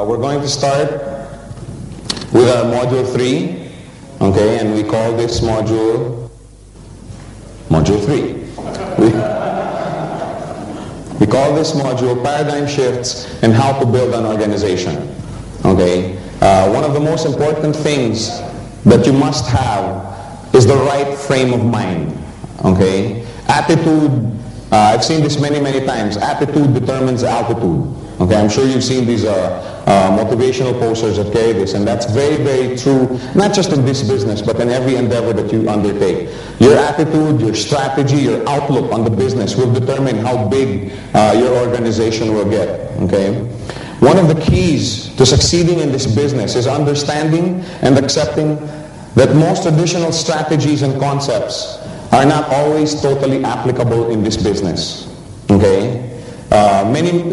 we're going to start with our Module 3, okay, and we call this Module 3. We call this module Paradigm Shifts and How to Build an Organization, okay. One of the most important things that you must have is the right frame of mind, okay. Attitude, I've seen this many times. Attitude determines altitude. Okay, I'm sure you've seen these motivational posters that carry this, and that's very true, not just in this business, but in every endeavor that you undertake. Your attitude, your strategy, your outlook on the business will determine how big your organization will get. Okay? One of the keys to succeeding in this business is understanding and accepting that most traditional strategies and concepts are not always totally applicable in this business. Okay?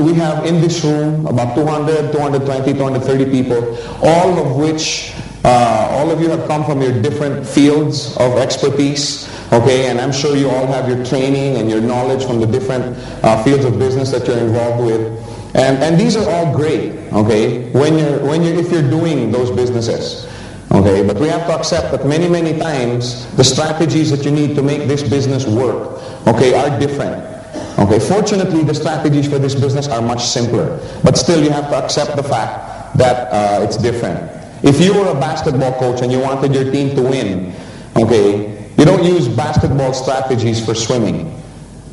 We have in this room about 200, 220, 230 people, all of you have come from your different fields of expertise, okay, and I'm sure you all have your training and your knowledge from the different fields of business that you're involved with, and these are all great, okay, if you're doing those businesses, okay, but we have to accept that many times the strategies that you need to make this business work, okay, are different. Okay, fortunately, the strategies for this business are much simpler, but still you have to accept the fact that it's different. If you were a basketball coach and you wanted your team to win, okay, you don't use basketball strategies for swimming,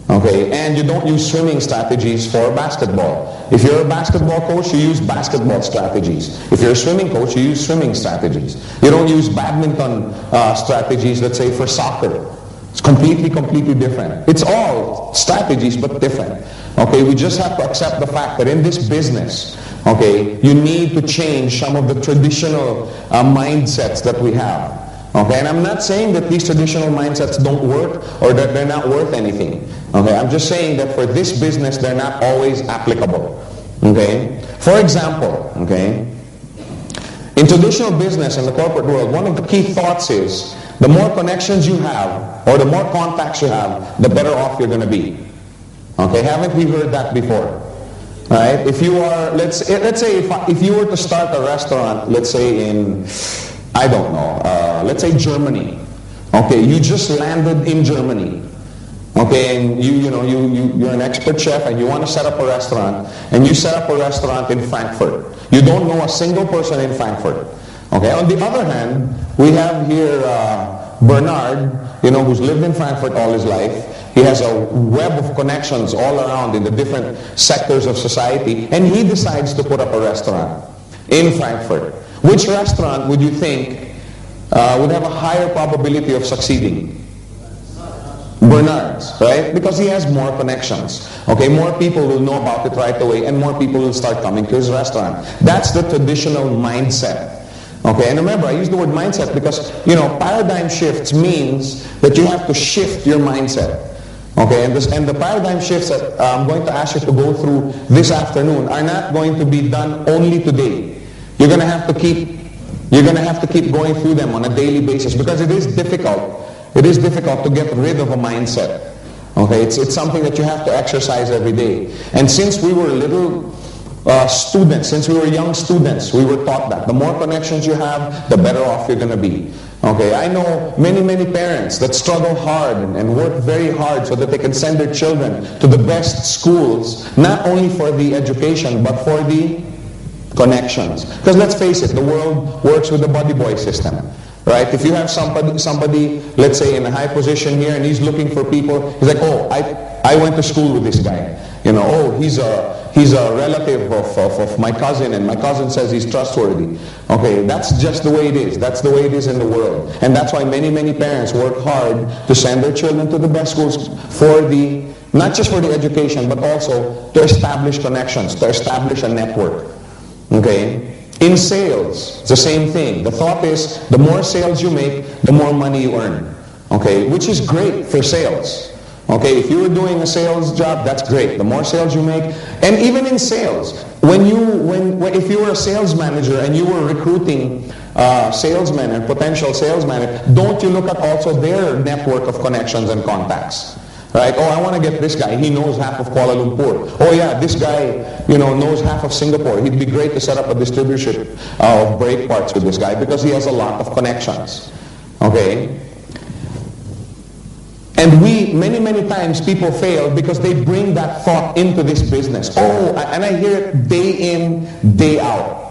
okay, and you don't use swimming strategies for basketball. If you're a basketball coach, you use basketball strategies. If you're a swimming coach, you use swimming strategies. You don't use badminton strategies, let's say, for soccer. It's completely different. It's all strategies, but different. Okay, we just have to accept the fact that in this business, okay, you need to change some of the traditional mindsets that we have. Okay, and I'm not saying that these traditional mindsets don't work or that they're not worth anything. Okay, I'm just saying that for this business, they're not always applicable. Okay, for example, okay, in traditional business in the corporate world, one of the key thoughts is the more connections you have, or the more contacts you have, the better off you're going to be. Okay, haven't we heard that before? Right? If you are, let's say if you were to start a restaurant, let's say in, I don't know, let's say Germany. Okay, you just landed in Germany. Okay, and you're an expert chef and you want to set up a restaurant, and you set up a restaurant in Frankfurt. You don't know a single person in Frankfurt. Okay, on the other hand, we have here Bernard, who's lived in Frankfurt all his life. He has a web of connections all around in the different sectors of society, and he decides to put up a restaurant in Frankfurt. Which restaurant would you think would have a higher probability of succeeding? Bernard's, right? Because he has more connections. Okay, more people will know about it right away, and more people will start coming to his restaurant. That's the traditional mindset. Okay, and remember, I use the word mindset because, paradigm shifts means that you have to shift your mindset. Okay, and the paradigm shifts that I'm going to ask you to go through this afternoon are not going to be done only today. You're going to have to keep going through them on a daily basis because it is difficult. It is difficult to get rid of a mindset. Okay, it's something that you have to exercise every day. And since we were little students, since we were young students, we were taught that the more connections you have, the better off you're going to be. Okay, I know many parents that struggle hard and work very hard so that they can send their children to the best schools, not only for the education, but for the connections. Because let's face it, the world works with the buddy boy system. Right? If you have somebody, let's say in a high position here, and he's looking for people, he's like, oh, I went to school with this guy. Oh, he's a relative of my cousin, and my cousin says he's trustworthy. Okay, that's just the way it is. That's the way it is in the world. And that's why many parents work hard to send their children to the best schools not just for the education, but also to establish connections, to establish a network. Okay? In sales, it's the same thing. The thought is, the more sales you make, the more money you earn. Okay, which is great for sales. Okay, if you were doing a sales job, that's great. The more sales you make, and even in sales, if you were a sales manager and you were recruiting salesmen and potential salesmen, don't you look at also their network of connections and contacts? right? Oh, I want to get this guy. He knows half of Kuala Lumpur. Oh yeah, this guy, knows half of Singapore. He'd be great to set up a distributorship of brake parts with this guy because he has a lot of connections. Okay? And many, many times people fail because they bring that thought into this business. Oh, and I hear it day in, day out.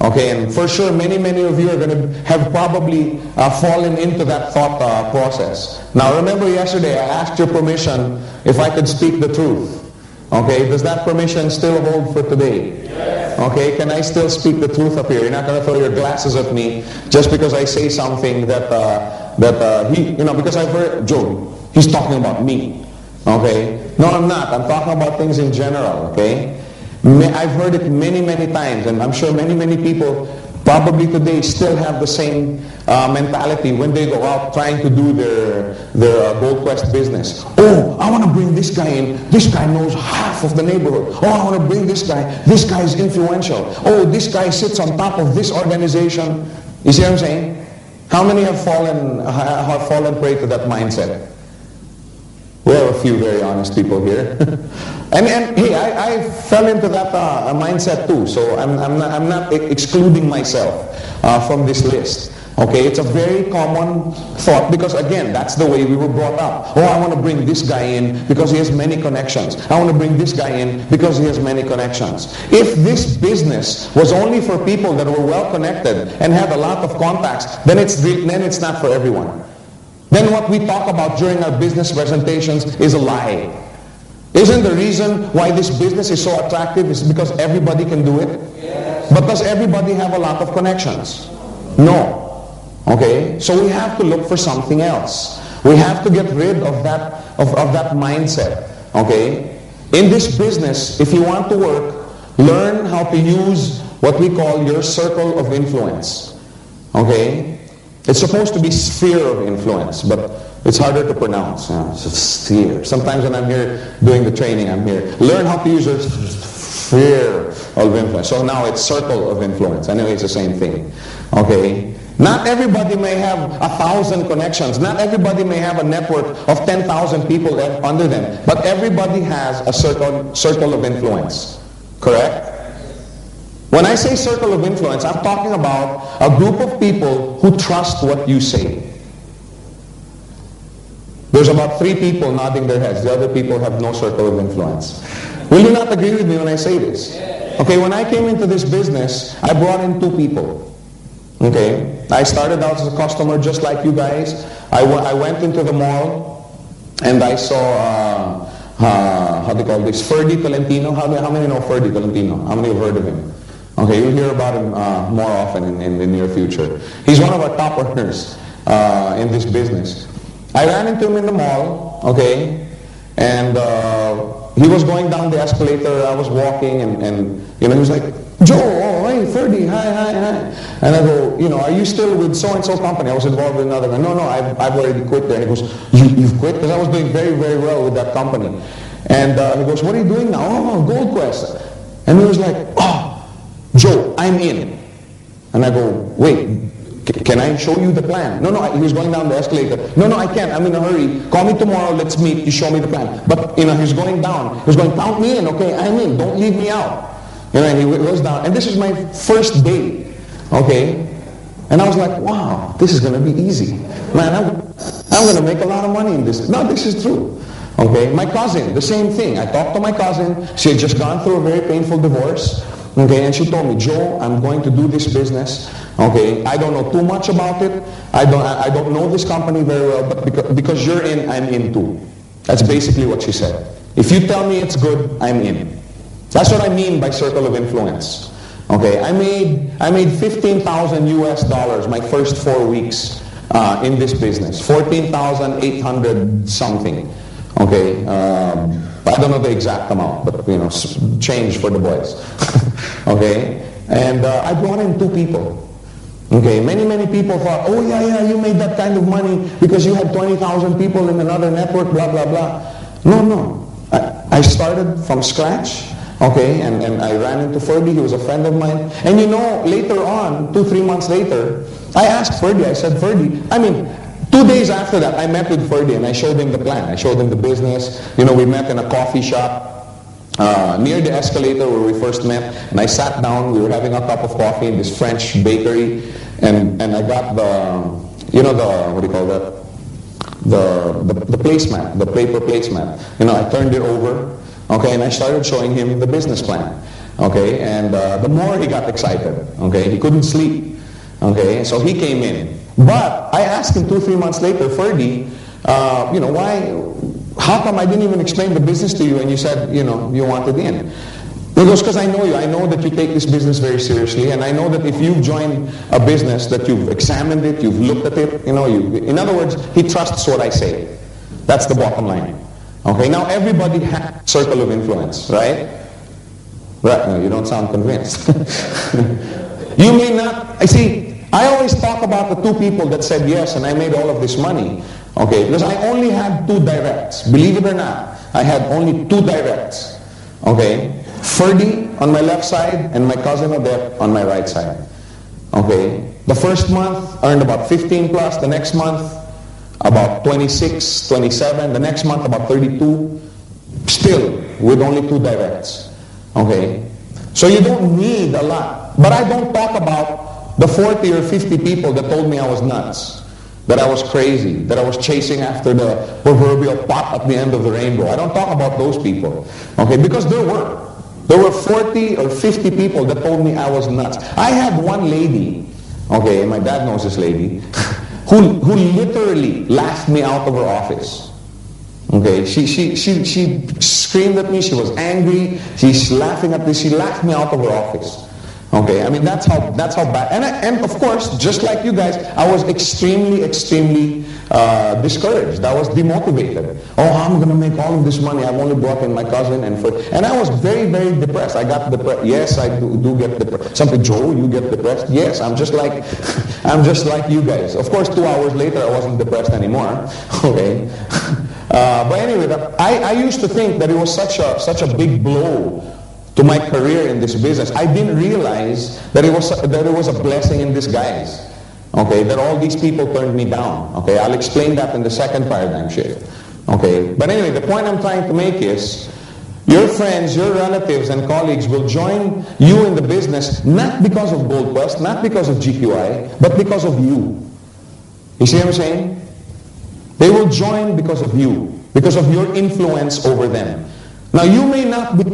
Okay, and for sure many, many of you are going to have probably fallen into that thought process. Now remember yesterday I asked your permission if I could speak the truth. Okay, does that permission still hold for today? Yes. Okay, can I still speak the truth up here? You're not going to throw your glasses at me just because I say something that because I've heard, Joe, he's talking about me. Okay? No, I'm not. I'm talking about things in general. Okay? I've heard it many, many times, and I'm sure many, many people probably today still have the same mentality when they go out trying to do their Gold Quest business. Oh, I want to bring this guy in. This guy knows half of the neighborhood. Oh, I want to bring this guy. This guy is influential. Oh, this guy sits on top of this organization. You see what I'm saying? How many have fallen prey to that mindset? We have a few very honest people here. and hey, I fell into that mindset too, so I'm not excluding myself from this list. Okay, it's a very common thought because again, that's the way we were brought up. Oh, I want to bring this guy in because he has many connections. I want to bring this guy in because he has many connections. If this business was only for people that were well connected and had a lot of contacts, then it's not for everyone. Then what we talk about during our business presentations is a lie. Isn't the reason why this business is so attractive is because everybody can do it? Yes. But does everybody have a lot of connections? No. Okay? So we have to look for something else. We have to get rid of that mindset. Okay? In this business, if you want to work, learn how to use what we call your circle of influence. Okay? It's supposed to be sphere of influence, but it's harder to pronounce. It's a sphere. Sometimes when I'm here doing the training, I'm here. Learn how to use your sphere of influence. So now it's circle of influence. Anyway, it's the same thing. Okay? Not everybody may have 1,000 connections. Not everybody may have a network of 10,000 people under them. But everybody has a circle of influence. Correct? When I say circle of influence, I'm talking about a group of people who trust what you say. There's about 3 people nodding their heads. The other people have no circle of influence. Will you not agree with me when I say this? Okay, when I came into this business, I brought in 2 people. Okay, I started out as a customer just like you guys. I went into the mall and I saw, how do you call this, Ferdy Tolentino. How many know Ferdy Tolentino? How many have heard of him? Okay, you'll hear about him more often in the near future. He's one of our top earners in this business. I ran into him in the mall, okay, and he was going down the escalator. I was walking, and he was like, Joe, oh, hey, Ferdy, hi. And I go, are you still with so-and-so company? I was involved with another one. No, I've already quit there. And he goes, you've quit? Because I was doing very, very well with that company. And he goes, what are you doing now? Oh, Gold Quest. And he was like, oh, Joe, I'm in. And I go, wait, can I show you the plan? No, he was going down the escalator. No, I can't. I'm in a hurry. Call me tomorrow. Let's meet. You show me the plan. But, he's going down. He was going, count me in, okay? I'm in. Don't leave me out. And he goes down. And this is my first day, okay? And I was like, wow, this is going to be easy. Man, I'm going to make a lot of money in this. No, this is true. Okay? My cousin, the same thing. I talked to my cousin. She had just gone through a very painful divorce. Okay, and she told me, Joe, I'm going to do this business. Okay, I don't know too much about it. I don't know this company very well, but because you're in, I'm in too. That's basically what she said. If you tell me it's good, I'm in. That's what I mean by circle of influence. Okay, I made 15,000 US dollars my first 4 weeks in this business. 14,800 something. Okay, I don't know the exact amount, but change for the boys. Okay, and I brought in 2 people. Okay, many people thought, oh yeah, you made that kind of money because you had 20,000 people in another network, blah blah blah. No, I started from scratch. Okay, and I ran into Ferdy. He was a friend of mine. And later on, 2-3 months later, I asked Ferdy. I said, Ferdy, 2 2 days after that, I met with Ferdy and I showed him the plan. I showed him the business. You know, we met in a coffee shop near the escalator where we first met. And I sat down. We were having a cup of coffee in this French bakery. And I got the, you know, the, what do you call that? The placemat, the paper placemat. You know, I turned it over. Okay, and I started showing him the business plan. Okay, and the more he got excited. Okay, he couldn't sleep. Okay, so he came in. But I asked him 2-3 months later, Ferdy, you know, how come I didn't even explain the business to you and you said, you know, you wanted in? He goes, because I know you. I know that you take this business very seriously, and I know that if you've joined a business, that you've examined it, you've looked at it, you know, in other words, he trusts what I say. That's the bottom line. Okay, now everybody has a circle of influence, right? Right, no, you don't sound convinced. You may not, I always talk about the 2 people that said yes and I made all of this money. Okay, because I only had 2 directs. Believe it or not, I had only 2 directs. Okay, Ferdy on my left side and my cousin Odette on my right side. Okay, the first month earned about 15 plus, the next month about 26, 27, the next month about 32, still with only 2 directs. Okay, so you don't need a lot. But I don't talk about the 40 or 50 people that told me I was nuts, that I was crazy, that I was chasing after the proverbial pot at the end of the rainbow. I don't talk about those people, okay, because there were 40 or 50 people that told me I was nuts. I had one lady, okay, my dad knows this lady, who literally laughed me out of her office. Okay, she screamed at me, she was angry, she's laughing at this, she laughed me out of her office. Okay, I mean, that's how bad. And of course, just like you guys, I was extremely discouraged. I was demotivated. Oh, how am I going to make all of this money? I've only brought in my cousin and I was very, very depressed. I got depressed. Yes, I do get depressed. Something, Joe, you get depressed? Yes, I'm just like you guys. Of course, 2 hours later, I wasn't depressed anymore. Okay. But anyway, I used to think that it was such a big blow to my career in this business. I didn't realize that it was a blessing in disguise. Okay, that all these people turned me down. Okay, I'll explain that in the second paradigm shift. Okay, but anyway, the point I'm trying to make is, your friends, your relatives and colleagues will join you in the business not because of GoldQuest, not because of GQI, but because of you. You see what I'm saying? They will join because of you, because of your influence over them. Now, you may not be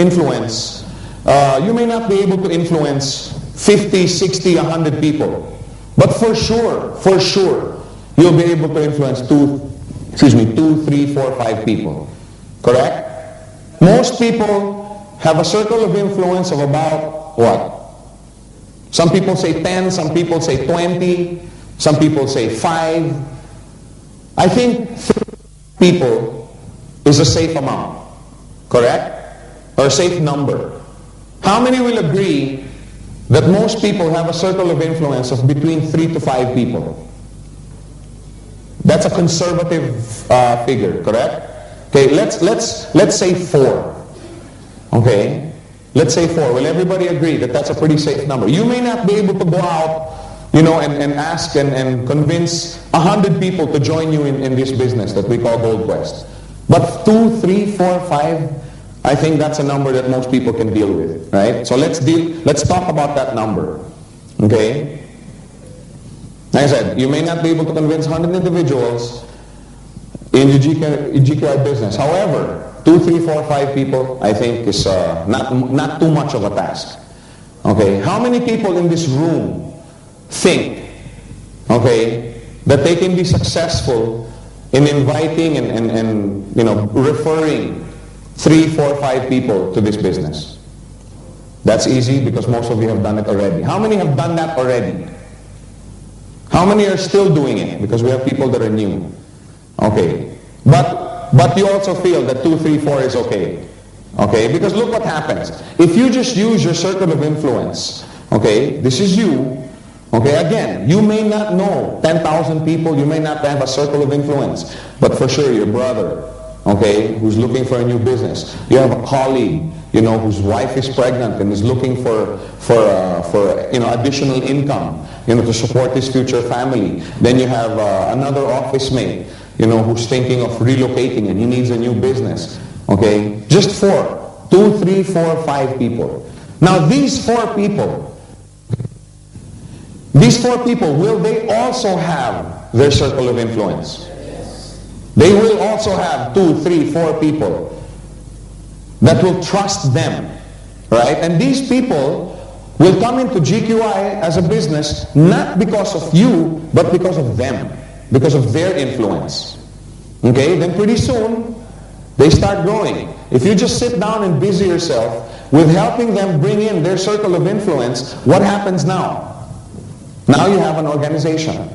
you may not be able to influence 50, 60, 100 people. But for sure, you'll be able to influence 2, 3, 4, 5 people. Correct? Most people have a circle of influence of about what? Some people say 10, some people say 20, some people say 5. I think 3 people is a safe amount. Correct? Or a safe number. How many will agree that most people have a circle of influence of between 3 to 5 people? That's a conservative figure, correct? Okay, let's say 4. Okay, let's say 4. Will everybody agree that that's a pretty safe number? You may not be able to go out, you know, and ask and convince 100 people to join you in this business that we call GoldQuest. But 2, 3, 4, 5. I think that's a number that most people can deal with, right? So let's talk about that number, okay? Like I said, you may not be able to convince 100 individuals in the GQI business. However, 2, 3, 4, 5 people, I think is not too much of a task, okay? How many people in this room think, okay, that they can be successful in inviting and you know, referring 3, 4, 5 people to this business? That's easy because most of you have done it already. How many have done that already? How many are still doing it? Because we have people that are new. Okay. But you also feel that 2, 3, 4 is okay. Okay? Because look what happens. If you just use your circle of influence, okay, this is you. Okay, again, you may not know 10,000 people, you may not have a circle of influence, but for sure your brother, okay, who's looking for a new business. You have a colleague, you know, whose wife is pregnant and is looking for you know, additional income. to support his future family. Then you have another office mate, who's thinking of relocating and he needs a new business. Okay? Just 4. 2, 3, 4, 5 people. Now these 4 people, will they also have their circle of influence? They will also have 2, 3, 4 people that will trust them, right? And these people will come into GQI as a business not because of you, but because of them, because of their influence. Okay? Then pretty soon, they start growing. If you just sit down and busy yourself with helping them bring in their circle of influence, what happens now? Now you have an organization.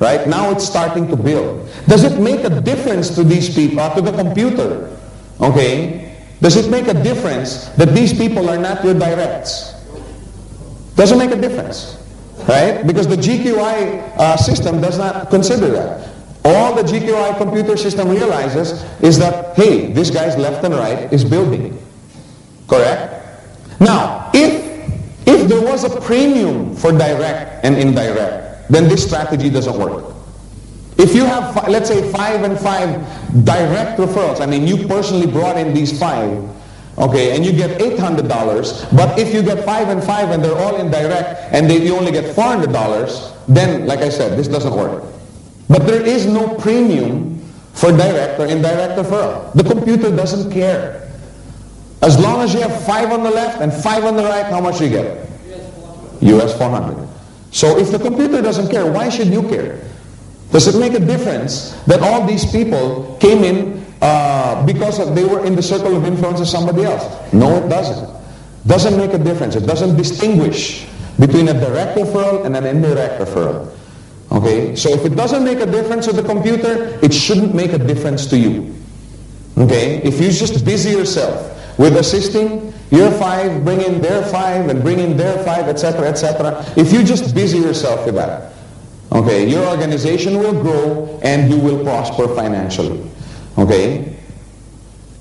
Right? Now it's starting to build. Does it make a difference to these people, to the computer? Okay? Does it make a difference that these people are not your directs? Doesn't make a difference. Right? Because the GQI system does not consider that. All the GQI computer system realizes is that, hey, this guy's left and right is building. Correct? Now, if there was a premium for direct and indirect, then this strategy doesn't work. If you have, let's say, 5 and 5 direct referrals, I mean, you personally brought in these 5, okay, and you get $800, but if you get 5 and 5 and they're all indirect and you only get $400, then, like I said, this doesn't work. But there is no premium for direct or indirect referral. The computer doesn't care. As long as you have 5 on the left and 5 on the right, how much do you get? US 400. So if the computer doesn't care, why should you care? Does it make a difference that all these people came in because they were in the circle of influence of somebody else? No, it doesn't. Doesn't make a difference. It doesn't distinguish between a direct referral and an indirect referral. Okay? So if it doesn't make a difference to the computer, it shouldn't make a difference to you. Okay? If you just busy yourself with assisting your 5, bring in their 5, and bring in their 5, etc., etc. If you just busy yourself with that, okay, your organization will grow and you will prosper financially. Okay?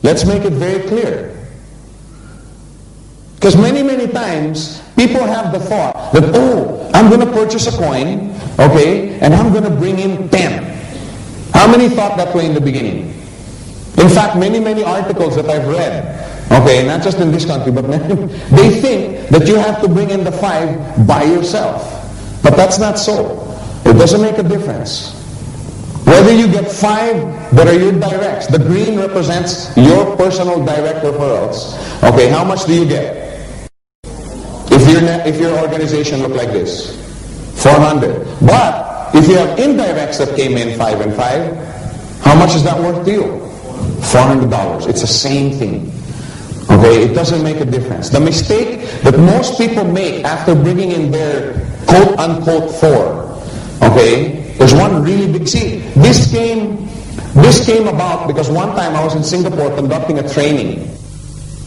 Let's make it very clear. Because many times, people have the thought that, oh, I'm going to purchase a coin, okay, and I'm going to bring in 10. How many thought that way in the beginning? In fact, many articles that I've read, okay, not just in this country, but they think that you have to bring in the 5 by yourself. But that's not so. It doesn't make a difference. Whether you get 5 that are your directs, the green represents your personal direct referrals. Okay, how much do you get? If your organization looked like this, 400. But if you have indirects that came in 5 and 5, how much is that worth to you? $400. It's the same thing. Okay, it doesn't make a difference. The mistake that most people make after bringing in their quote-unquote 4, okay, there's one really big, see, this came about because one time I was in Singapore conducting a training.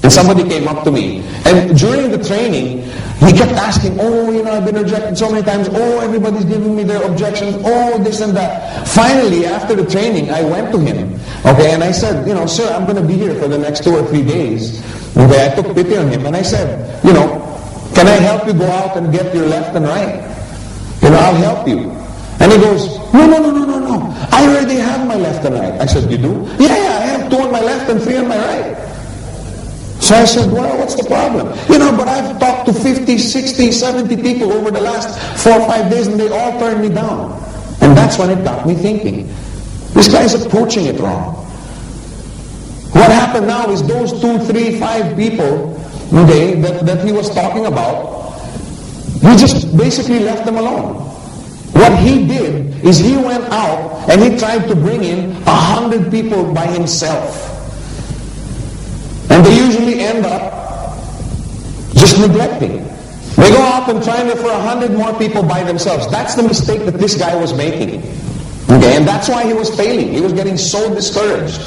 And somebody came up to me. And during the training, he kept asking, oh, I've been rejected so many times. Oh, everybody's giving me their objections. Oh, this and that. Finally, after the training, I went to him. Okay, and I said, sir, I'm going to be here for the next 2 or 3 days. Okay, I took pity on him. And I said, can I help you go out and get your left and right? I'll help you. And he goes, no. I already have my left and right. I said, you do? Yeah, I have 2 on my left and 3 on my right. So I said, well, what's the problem? But I've talked to 50, 60, 70 people over the last 4 or 5 days and they all turned me down. And that's when it got me thinking, this guy's approaching it wrong. What happened now is those 2, 3, 5 people, okay, that he was talking about, he just basically left them alone. What he did is he went out and he tried to bring in 100 people by himself. And they usually end up just neglecting. They go out and try for 100 more people by themselves. That's the mistake that this guy was making. Okay, and that's why he was failing. He was getting so discouraged.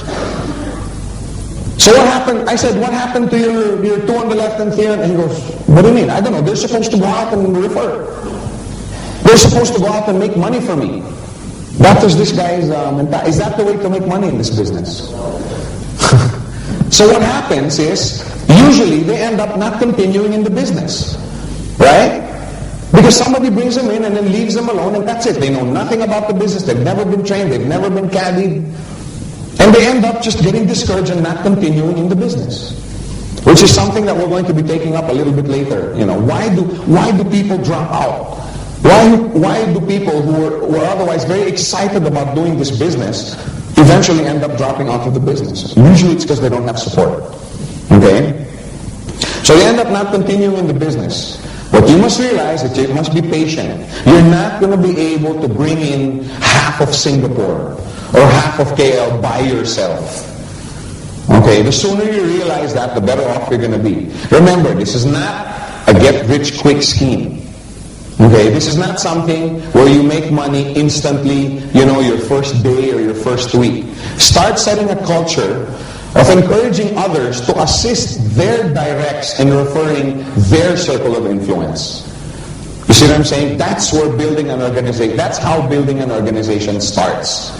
So what happened? I said, what happened to your 2 on the left and 3? And he goes, what do you mean? I don't know. They're supposed to go out and refer. They're supposed to go out and make money for me. That was this guy's mentality. Is that the way to make money in this business? So what happens is, usually they end up not continuing in the business. Right? Because somebody brings them in and then leaves them alone, and that's it. They know nothing about the business. They've never been trained. They've never been caddied. And they end up just getting discouraged and not continuing in the business. Which is something that we're going to be taking up a little bit later. Why do people drop out? Why do people who were otherwise very excited about doing this business eventually end up dropping out of the business? Usually it's because they don't have support. Okay? So they end up not continuing in the business. What you must realize is that you must be patient. You're not going to be able to bring in half of Singapore or half of KL by yourself. Okay, the sooner you realize that, the better off you're going to be. Remember, this is not a get-rich-quick scheme. Okay, this is not something where you make money instantly, your first day or your first week. Start setting a culture of encouraging others to assist their directs in referring their circle of influence. You see what I'm saying? That's where building an organization, that's how building an organization starts.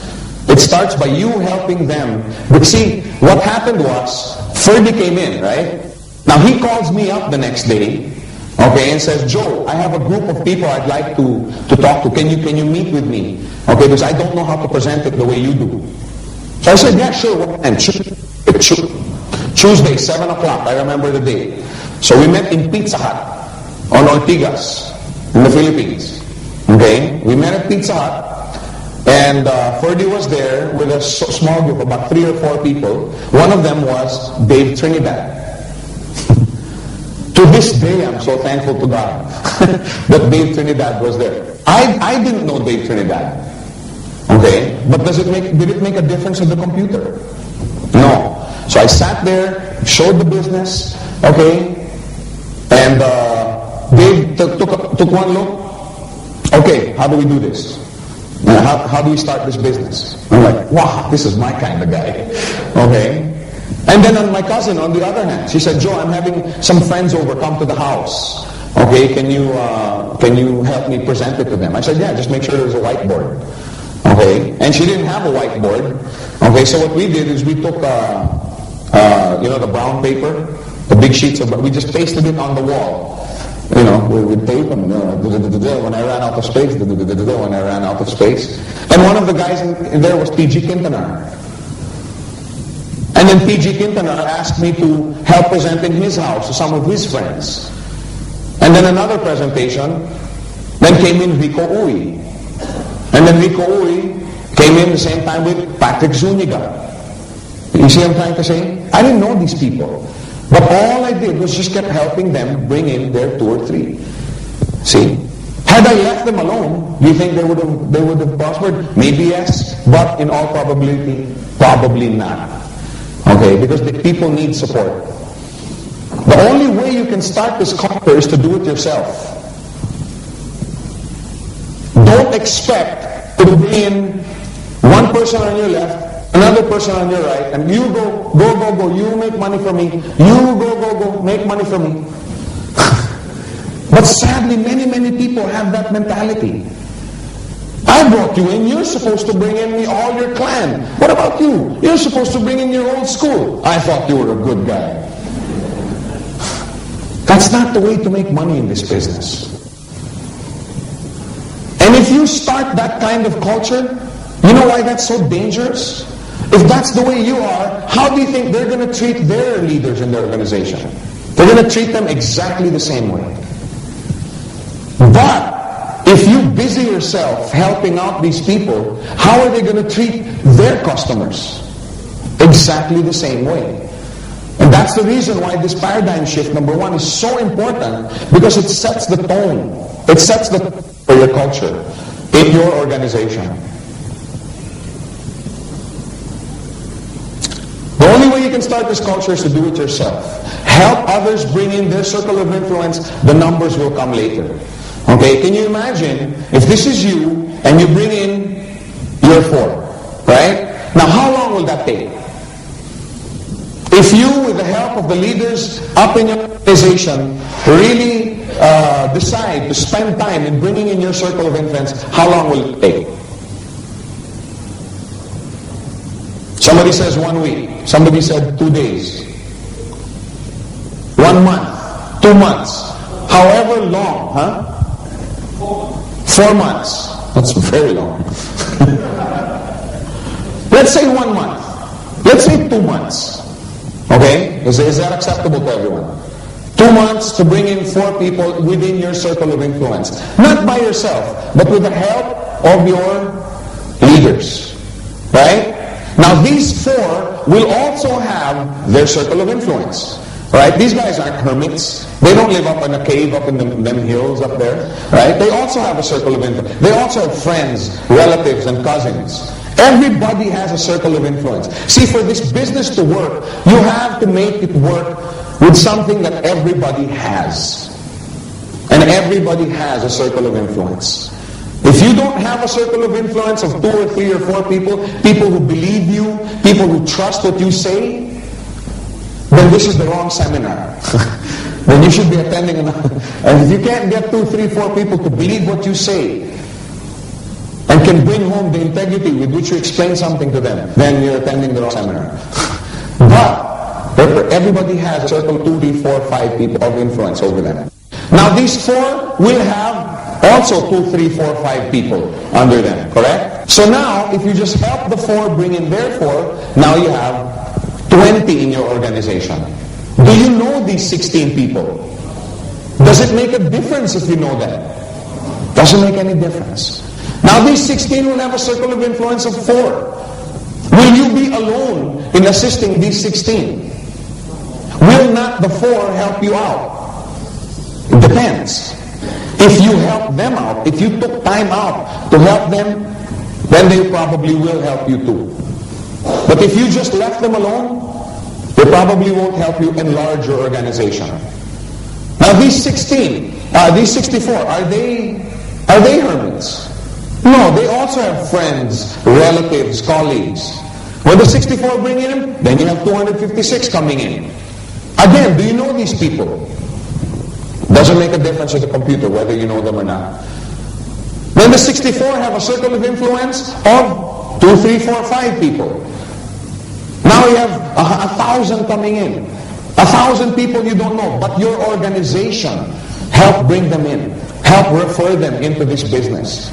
It starts by you helping them. But see, what happened was, Ferdy came in, right? Now he calls me up the next day, okay, and says, Joe, I have a group of people I'd like to talk to. Can you meet with me? Okay, because I don't know how to present it the way you do. So I said, yeah, sure. What time? Tuesday, 7 o'clock. I remember the date. So we met in Pizza Hut on Ortigas in the Philippines. Okay, we met at Pizza Hut. And Ferdy was there with a small group, about 3 or 4 people. One of them was Dave Trinidad. To this day, I'm so thankful to God that Dave Trinidad was there. I didn't know Dave Trinidad. Okay? But did it make a difference in the computer? No. So I sat there, showed the business, okay? And Dave took one look. Okay, how do we do this? How do we start this business? I'm like, wow, this is my kind of guy. Okay? And then on my cousin, on the other hand, she said, Joe, I'm having some friends over, come to the house. Okay, can you help me present it to them? I said, yeah, just make sure there's a whiteboard. Okay? And she didn't have a whiteboard. Okay, so what we did is we took, the brown paper, the big sheets of, we just pasted it on the wall. With tape and when I ran out of space, when I ran out of space. And one of the guys in there was P.G. Quintanar. And then P.G. Quintanar asked me to help present in his house to some of his friends. And then another presentation, then came in Rico Uy. And then Rico Uy came in the same time with Patrick Zuniga. You see what I'm trying to say? I didn't know these people. But all I did was just kept helping them bring in their 2 or 3. See? Had I left them alone, do you think they would have prospered? Maybe yes, but in all probability, probably not. Okay? Because the people need support. The only way you can start this culture is to do it yourself. Don't expect to bring in one person on your left, another person on your right, and you go, you make money for me, you go, make money for me. But sadly, many people have that mentality. I brought you in, you're supposed to bring in all your clan. What about you? You're supposed to bring in your old school. I thought you were a good guy. That's not the way to make money in this business. And if you start that kind of culture, you know why that's so dangerous? If that's the way you are, how do you think they're going to treat their leaders in their organization? They're going to treat them exactly the same way. But if you busy yourself helping out these people, how are they going to treat their customers? Exactly the same way. And that's the reason why this paradigm shift, number one, is so important, because it sets the tone. It sets the tone for your culture in your organization. The only way you can start this culture is to do it yourself. Help others bring in their circle of influence. The numbers will come later. Okay, can you imagine if this is you and you bring in your 4, right? Now, how long will that take? If you, with the help of the leaders up in your organization, really decide to spend time in bringing in your circle of influence, how long will it take? Somebody says 1 week. Somebody said 2 days. 1 month. 2 months. However long, 4 months. That's very long. Let's say 1 month. Let's say 2 months. Okay? Is that acceptable to everyone? 2 months to bring in 4 people within your circle of influence. Not by yourself, but with the help of your leaders. Right? Now these 4 will also have their circle of influence. Right? These guys aren't hermits. They don't live up in a cave up in them hills up there. Right? They also have a circle of influence. They also have friends, relatives, and cousins. Everybody has a circle of influence. See, for this business to work, you have to make it work with something that everybody has. And everybody has a circle of influence. If you don't have a circle of influence of 2 or 3 or 4 people, people who believe you, people who trust what you say, then this is the wrong seminar. Then you should be attending another. And if you can't get 2, 3, 4 people to believe what you say, and can bring home the integrity with which you explain something to them, then you're attending the wrong seminar. But everybody has a circle of 2, 3, 4, 5 people of influence over them. Now these 4 will have also 2, 3, 4, 5 people under them, correct? So now, if you just help the 4 bring in their 4, now you have 20 in your organization. Do you know these 16 people? Does it make a difference if you know them? Doesn't make any difference. Now these 16 will have a circle of influence of 4. Will you be alone in assisting these 16? Will not the 4 help you out? It depends. If you help them out, if you took time out to help them, then they probably will help you too. But if you just left them alone, they probably won't help you enlarge your organization. Now these 64, are they hermits? No, they also have friends, relatives, colleagues. When the 64 bring in, then you have 256 coming in. Again, do you know these people? Doesn't make a difference with the computer whether you know them or not. Then the 64 have a circle of influence of 2, 3, 4, 5 people. Now you have 1,000 coming in. 1,000 people you don't know, but your organization help bring them in. Help refer them into this business.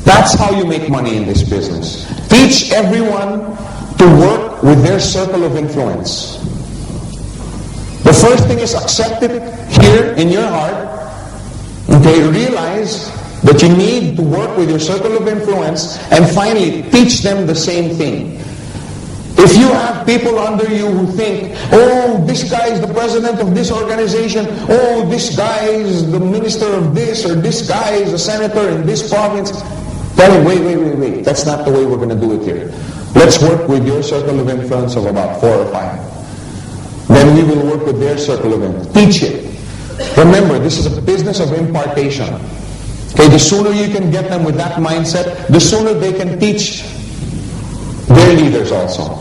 That's how you make money in this business. Teach everyone to work with their circle of influence. The first thing is accept it here in your heart. Okay, realize that you need to work with your circle of influence, and finally teach them the same thing. If you have people under you who think, oh, this guy is the president of this organization, oh, this guy is the minister of this, or this guy is a senator in this province, tell him, wait, that's not the way we're going to do it here. Let's work with your circle of influence of about 4 or 5. Then we will work with their circle of influence. Teach it. Remember, this is a business of impartation. Okay, the sooner you can get them with that mindset, the sooner they can teach their leaders also.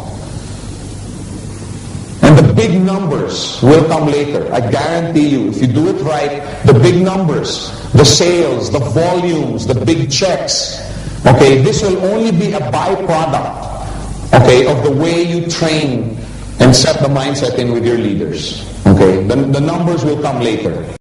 And the big numbers will come later. I guarantee you, if you do it right, the big numbers, the sales, the volumes, the big checks, okay, this will only be a byproduct, okay, of the way you train and set the mindset in with your leaders. Okay, the numbers will come later.